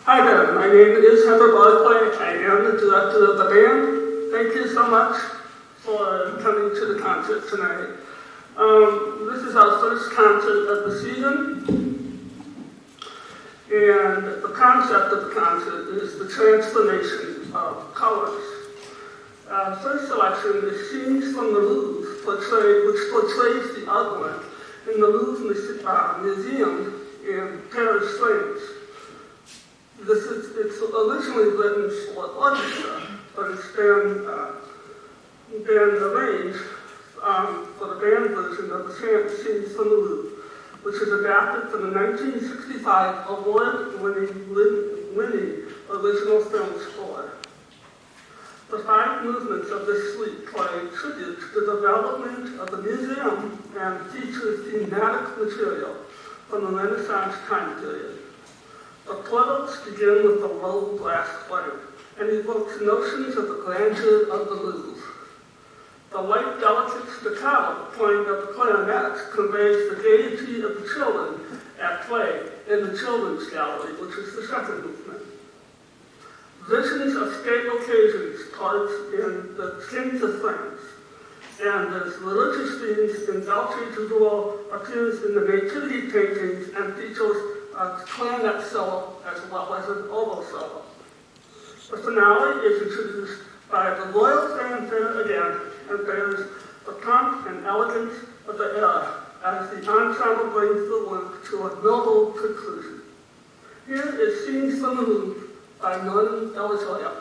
Hi there, my name is Heather Barclay. I am the director of the band. Thank you so much for coming to the concert tonight. This is our first concert of the season, and the concept of the concert is the transformation of colors. First selection is Scenes from the Louvre, which portrays the artwork in the Louvre Museum in Paris, France. It's originally written for orchestra, but it's been arranged for the band version of the Scenes from the Louvre, which is adapted from the 1965 award-winning original film score. The 5 movements of this suite play tribute to the development of the museum and feature thematic material from the Renaissance time period. The portals begin with the low brass plate and evokes notions of the grandeur of the Louvre. The light, delicate staccato playing of the clarinet conveys the gaiety of the children at play in the Children's Gallery, which is the second movement. Visions of state occasions parts in the Kings of France, and as religious themes in Dolce du Jour appears in the nativity paintings and features a clarinet solo as well as an oboe solo. The finale is introduced by the royal fanfare again and bears the pomp and elegance of the era as the ensemble brings the work to a noble conclusion. Here is Scenes from the Louvre by Norman Elazoya.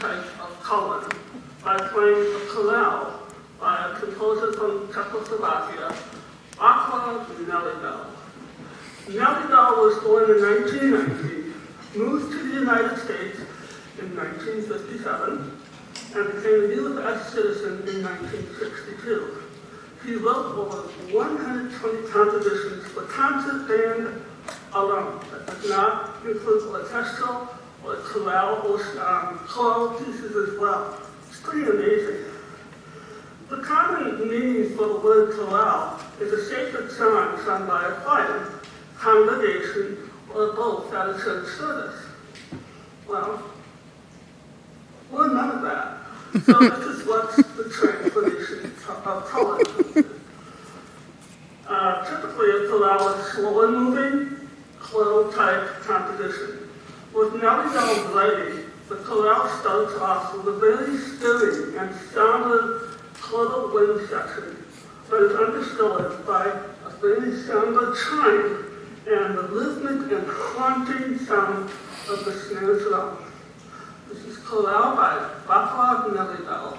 type of color by playing the chorale by a composer from Czechoslovakia, Václav Nelibel. Nelibel was born in 1919, moved to the United States in 1957, and became a U.S. citizen in 1962. He wrote over 120 compositions for concert band alone. That does not include orchestral or chorale or choral pieces as well. It's pretty amazing. The common meaning for the word chorale is a sacred song sung by a choir, congregation, or both at a church service. Well, we're none of that. So this is what's the translation of color. Typically, a chorale is slower moving, choral-type composition. With Nelibel's writing, the chorale starts off with a very stirring and somber choral wind section, but is underscored by a very somber chime and the rhythmic and haunting sound of the snare drum. This is chorale by Václav Nelibel.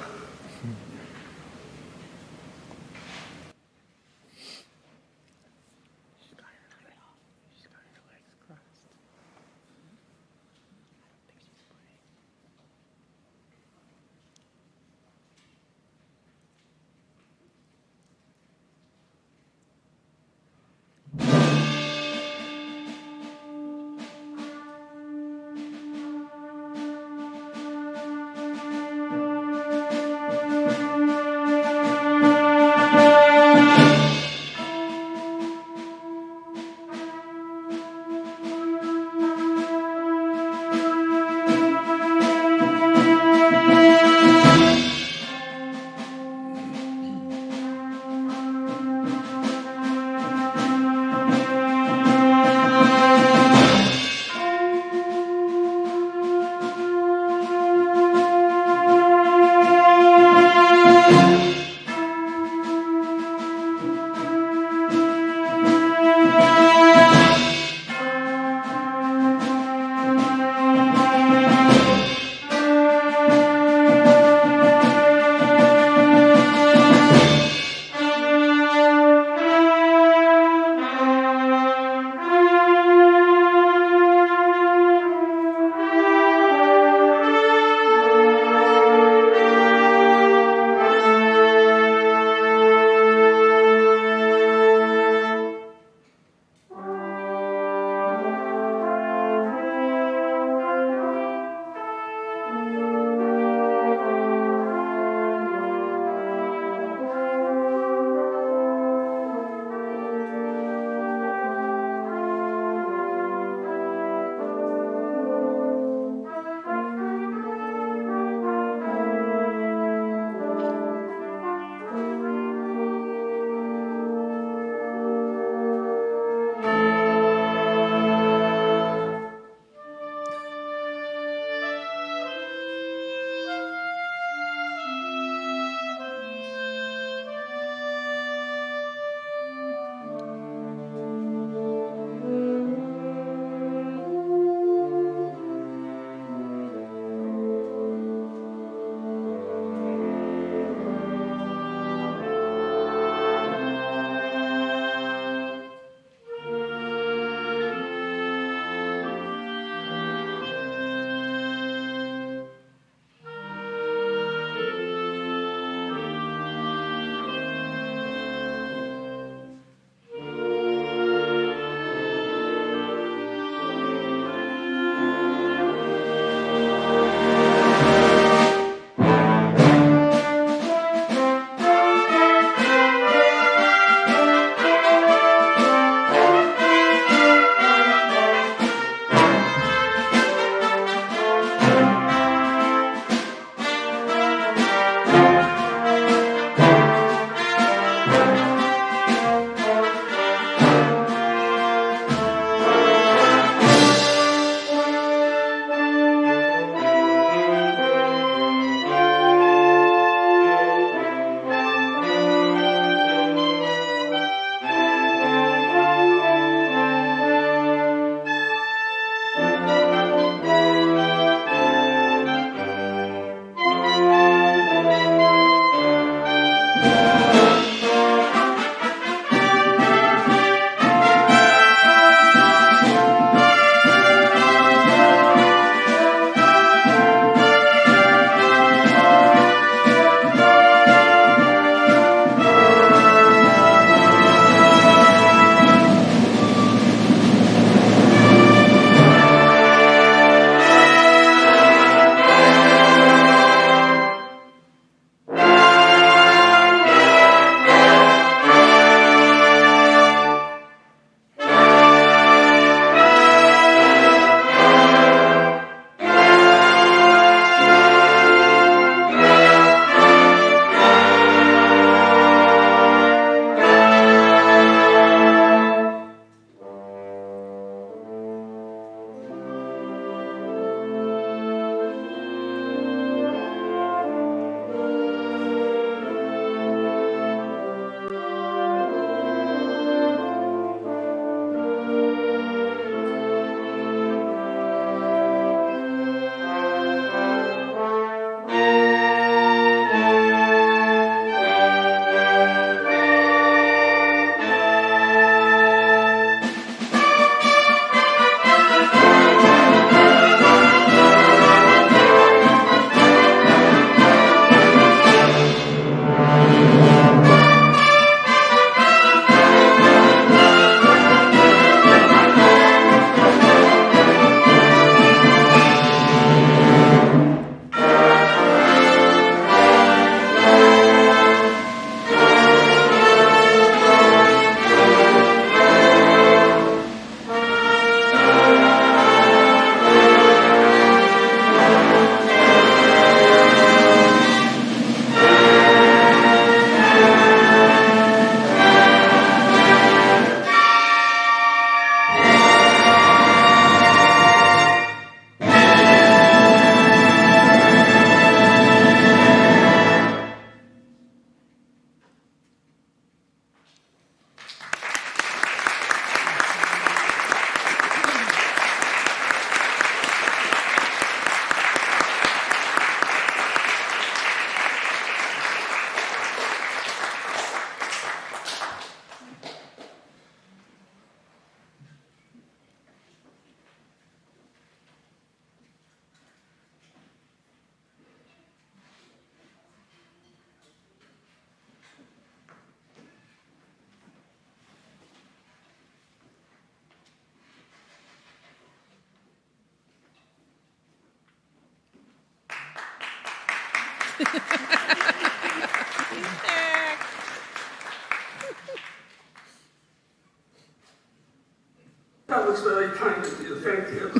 That was very kind of you, thank you.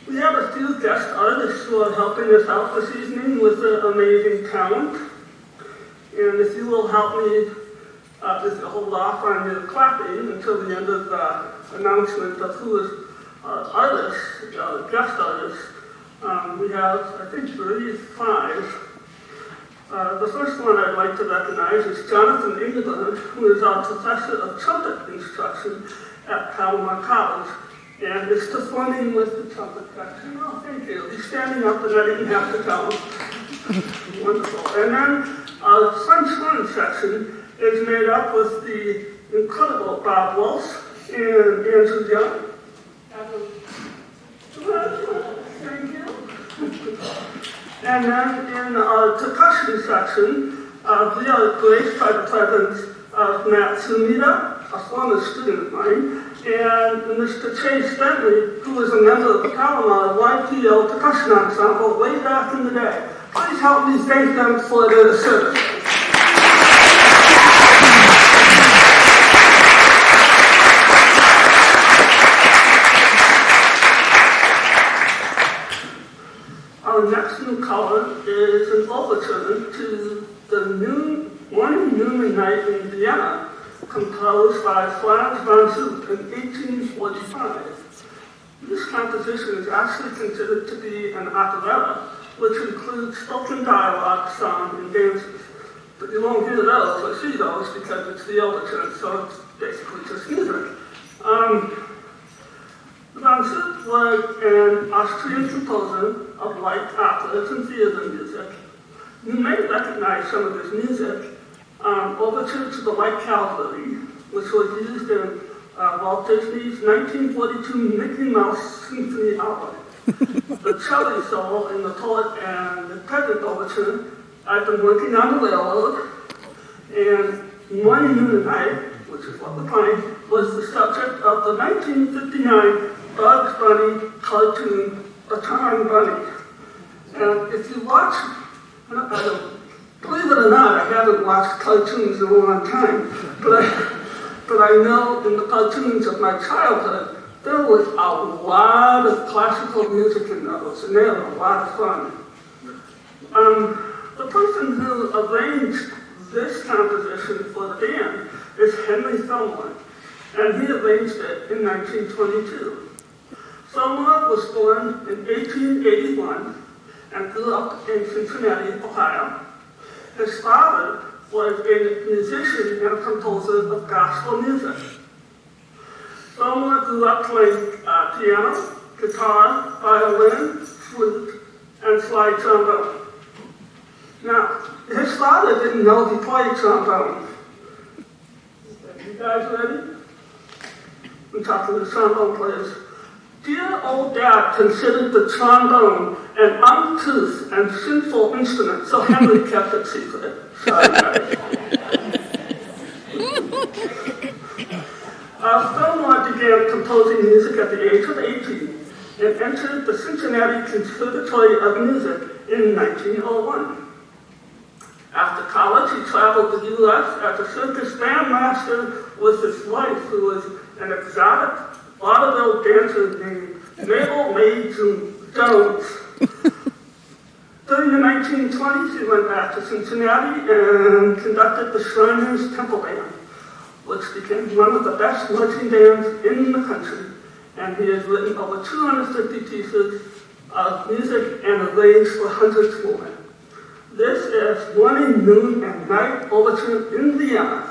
We have a few guest artists who are helping us out this evening with their amazing talent. And if you will help me, just hold off on your clapping until the end of the announcement of who is our artist, guest artist. We have, I think, 5. The first one I'd like to recognize is Jonathan England, who is our professor of trumpet instruction at Palomar College, and is performing with the trumpet section. Oh, thank you. He's standing up and I didn't have to tell him. Wonderful. And then our French horn section is made up with the incredible Bob Walsh and Andrew Young. Thank you. And then in our percussion section, we are graced by the presence of Matt Sumida, a former student of mine, and Mr. Chase Bentley, who was a member of the Palomar YPO percussion ensemble way back in the day. Please help me thank them for their service. Our next new color is an overture to the Morning, Noon, and Night in Vienna, composed by Franz von Zug in 1845. This composition is actually considered to be an operetta, which includes spoken dialogue, song, and dances. But you won't hear those or see those because it's the overture, so it's basically just music. Von Zug was an Austrian composer of light operas and theater music. You may recognize some of his music. Overture to the Light Cavalry, which was used in Walt Disney's 1942 Mickey Mouse Symphony album. The cello solo in the Poet and the Peasant Overture, I've been working on the railroad, and Morning, Noon, and Night, which is what we're playing, was the subject of the 1959 Bugs Bunny cartoon, A Charming Bunny. And if you watch, believe it or not, I haven't watched cartoons in a long time, but I know in the cartoons of my childhood, there was a lot of classical music in those, and they were a lot of fun. The person who arranged this composition for the band is Henry Fillmore, and he arranged it in 1922. Fillmore was born in 1881 and grew up in Cincinnati, Ohio. His father was a musician and a composer of gospel music. Fillmore grew up playing piano, guitar, violin, flute, and slide trombone. Now, his father didn't know he played trombone. You guys ready? I'm talking to trombone players. Dear old dad considered the trombone an uncouth and sinful instrument, so Henry kept it secret. Sorry, guys. Fillmore began composing music at the age of 18 and entered the Cincinnati Conservatory of Music in 1901. After college, he traveled the U.S. as a circus bandmaster with his wife, who was an exotic vaudeville dancer named Mabel Mae Jones. During the 1920s, he went back to Cincinnati and conducted the Shriners Temple Band, which became one of the best marching bands in the country. And he has written over 250 pieces of music and arranged for hundreds more. This is Morning, Noon, and Night Overture in Vienna.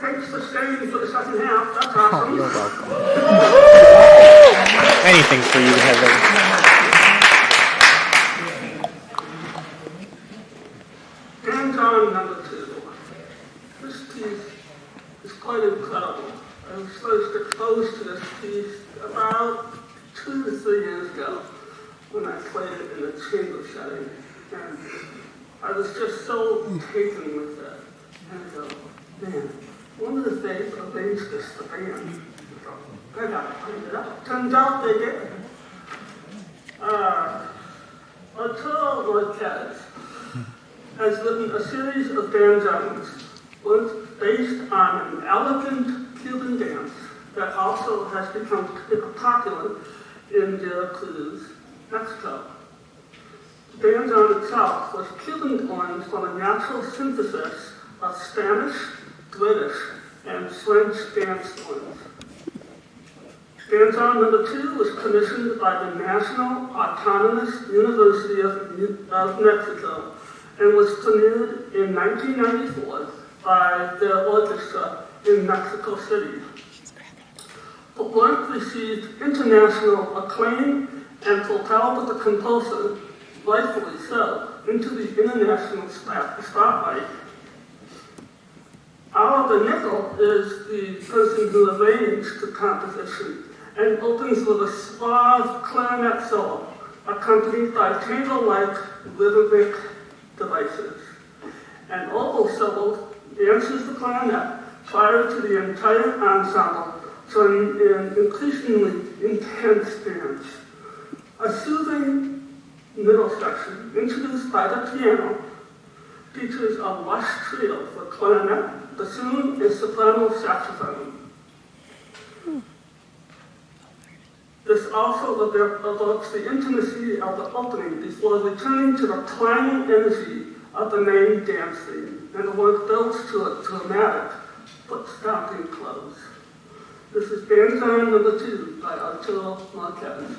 Thanks for staying for the second half. That's awesome. You're welcome. Anything for you, Heather. Hands on number 2. This piece is quite incredible. I was first exposed to this piece about 2 to 3 years ago when I played it in a chamber setting. And I was just so taken with it. And I go, man, one of the things arranged this for band. I gotta find it out. Turns out they did. Arturo Marquez has written a series of banjos based on an elegant Cuban dance that also has become popular in Veracruz, Mexico. banjo itself was Cuban coins from a natural synthesis of Spanish, British, and French dance coins. Banjo number 2 was commissioned by the National Autonomous University of Mexico and was premiered in 1994 by their orchestra in Mexico City. The work received international acclaim and propelled the composer, rightfully so, into the international spotlight. Oliver Nickel is the person who arranged the composition and opens with a suave clarinet solo, accompanied by tango-like rhythmic devices. An oboe solo answers the clarinet prior to the entire ensemble, joining an increasingly intense dance. A soothing middle section, introduced by the piano, features a lush trio for clarinet, bassoon, and soprano saxophone. This also evokes the intimacy of the opening before returning to the primal energy of the main dance theme, and the work builds to a dramatic but stopping close. This is Banjo number 2 by Arturo Marquez.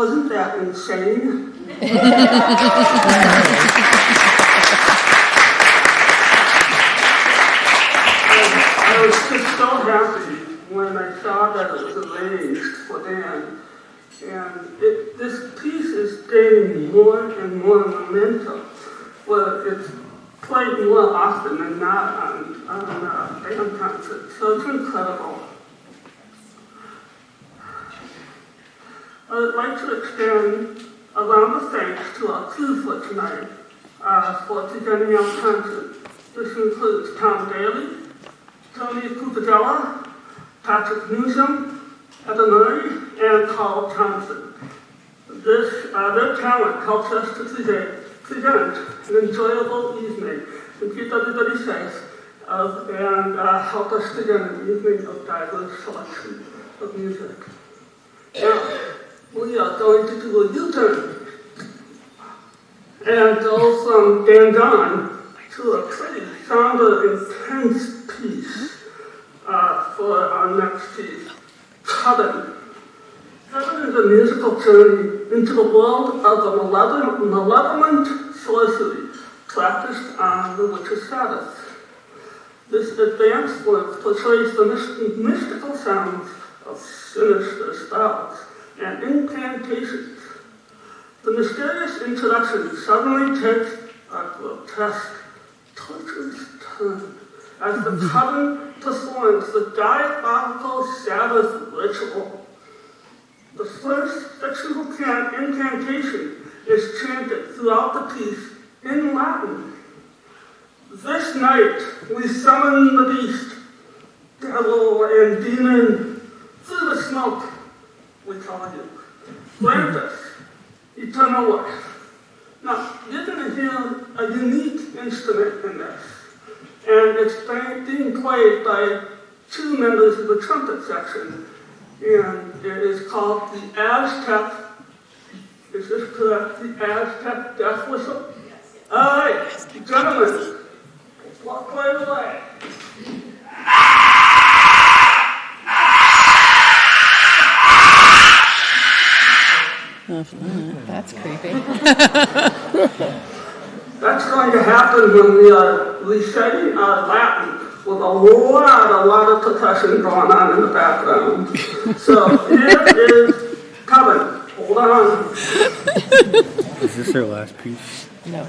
Wasn't that insane? I was just so happy when I saw that it was arranged for Dan. And this piece is gaining more and more momentum. Well, it's played more often than not on band concerts, so it's incredible. I'd like to extend a round of thanks to our crew for tonight for presenting our concert. This includes Tom Daly, Tony Cupadella, Patrick Newsom, Heather Murray, and Carl Thompson. Their talent helps us to present an enjoyable evening and keep everybody safe and help us to get an evening of diverse selection of music. Now, we are going to do a U-turn and go from Dan Don to a pretty somber, intense piece for our next piece, Comet. Comet is a musical journey into the world of the malevolent sorcery practiced on the witch's Sabbath. This advanced work portrays the mystical sounds of sinister spells and incantations. The mysterious introduction suddenly takes a grotesque, torturous turn as the coven performs the diabolical Sabbath ritual. The first sexual incantation is chanted throughout the piece in Latin. This night we summon the beast, devil and demon, through the smoke we call you. Grant us eternal life. Now, you're going to hear a unique instrument in this, and it's being played by two members of the trumpet section, and it is called the Aztec, is this correct, the Aztec death whistle? Yes. All right, gentlemen, walk right away. That's creepy. That's going to happen when we are reciting our Latin with a lot of percussion going on in the background. So here is Comet. Hold on. Is this our last piece? No.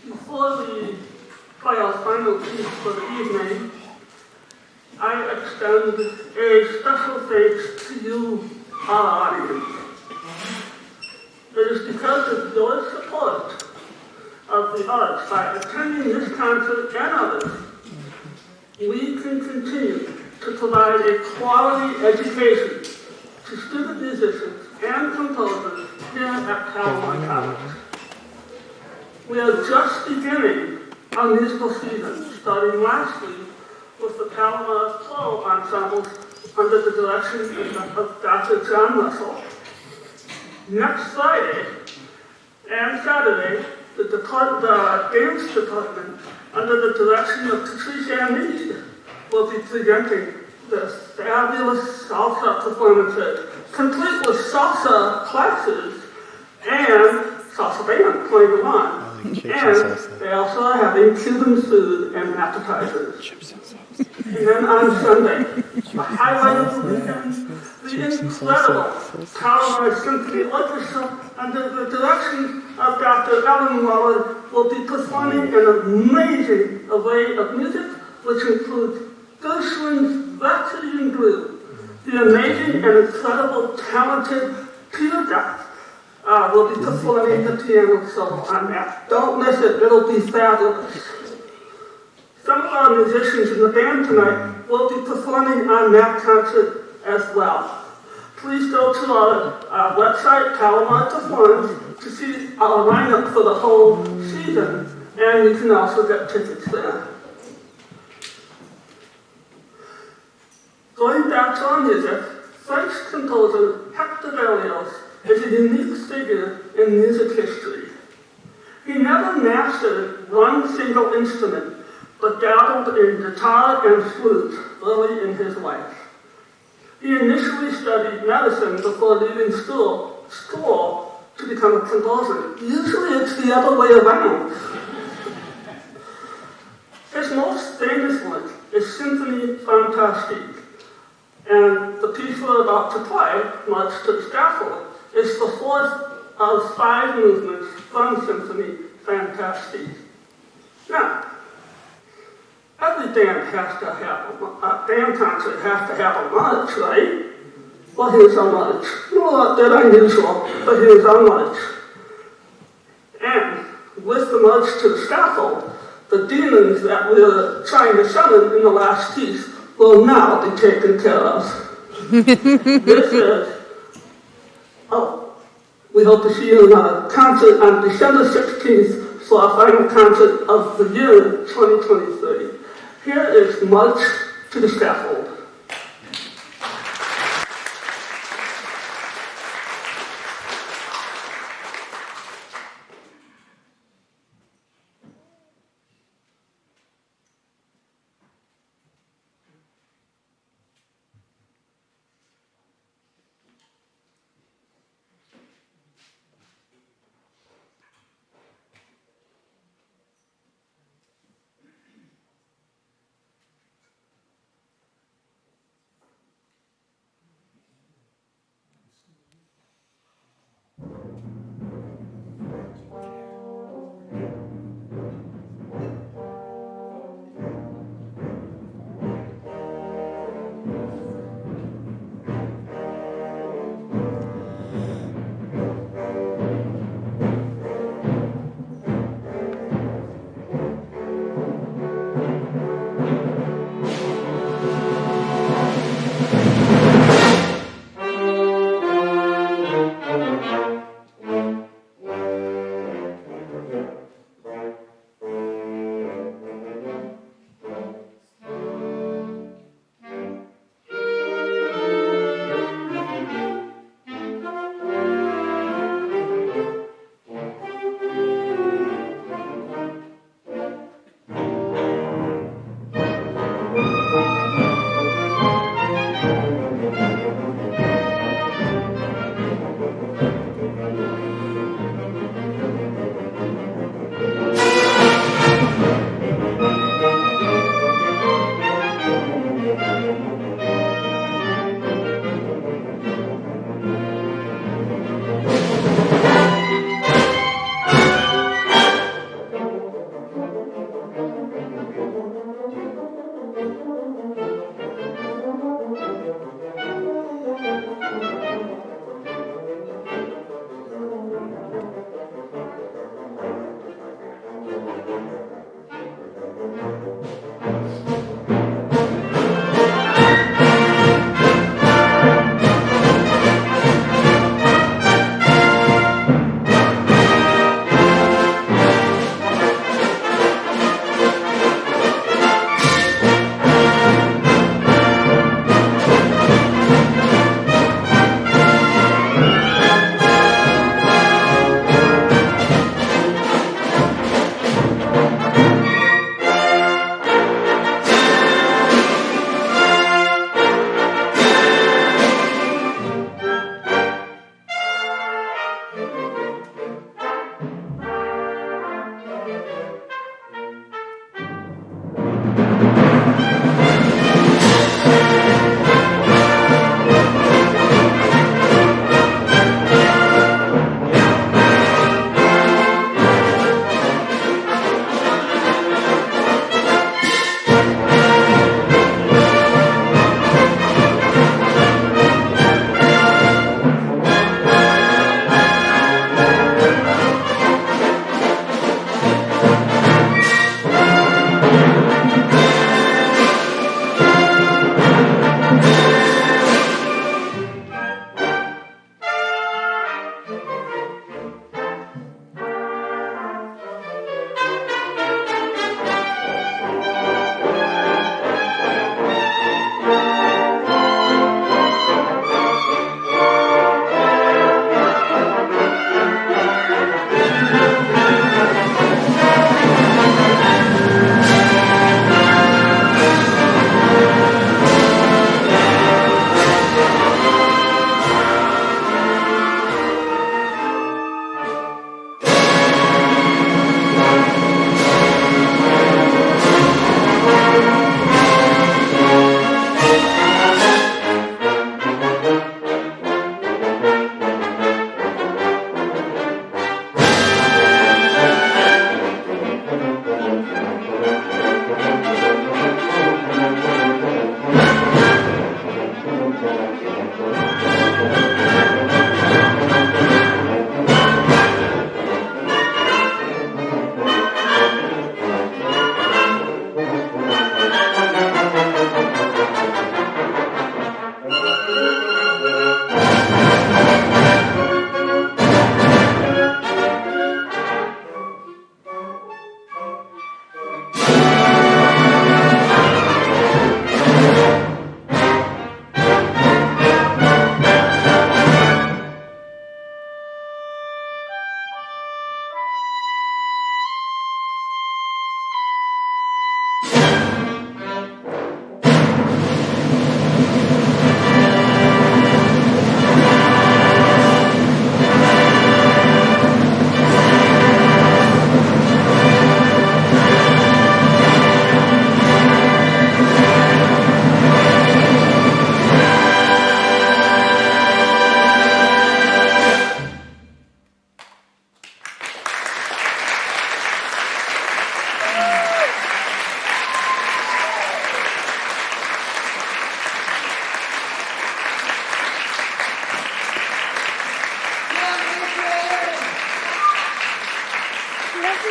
Before we play our final piece for the evening, I extend a special thanks to you, our audience. It is because of your support of the arts by attending this concert and others, we can continue to provide a quality education to student musicians and composers here at Palomar College. We are just beginning our musical season, starting last week with the Palomar Flow ensembles under the direction of Dr. John Russell. Next Friday and Saturday, the dance department, under the direction of Patricia Mead, will be presenting this fabulous salsa performances, complete with salsa classes and salsa band playing along. And they also are having Cuban food and appetizers. And then on Sunday, the highlight of the weekend, the incredible Palomar Symphony Orchestra under the direction of Dr. Ellen Waller will be performing an amazing array of music, which includes Gershwin's Rhapsody in Blue, the amazing and incredible talented Peter Duff will be performing the piano solo on that. Don't miss it, it'll be fabulous. Some of our musicians in the band tonight will be performing on that concert as well. Please go to our website, Palomar Performs, to see our lineup for the whole season, and you can also get tickets there. Going back to our music, French composer Hector Berlioz is a unique figure in music history. He never mastered one single instrument, but dabbled in guitar and flute early in his life. He initially studied medicine before leaving school to become a composer. Usually it's the other way around. His most famous one is Symphony Fantastique, and the piece we're about to play, March to the Scaffold, is the fourth of 5 movements from Symphony Fantastique. Now, every band has to have a band concert has to have a march, right? Well, here's our march. Not that unusual, but here's our march. And with the march to the scaffold, the demons that we were trying to summon in the last piece will now be taken care of. This is, we hope to see you in our concert on December 16th for our final concert of the year 2023. Here is March to the Scaffold.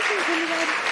Congratulations, everybody.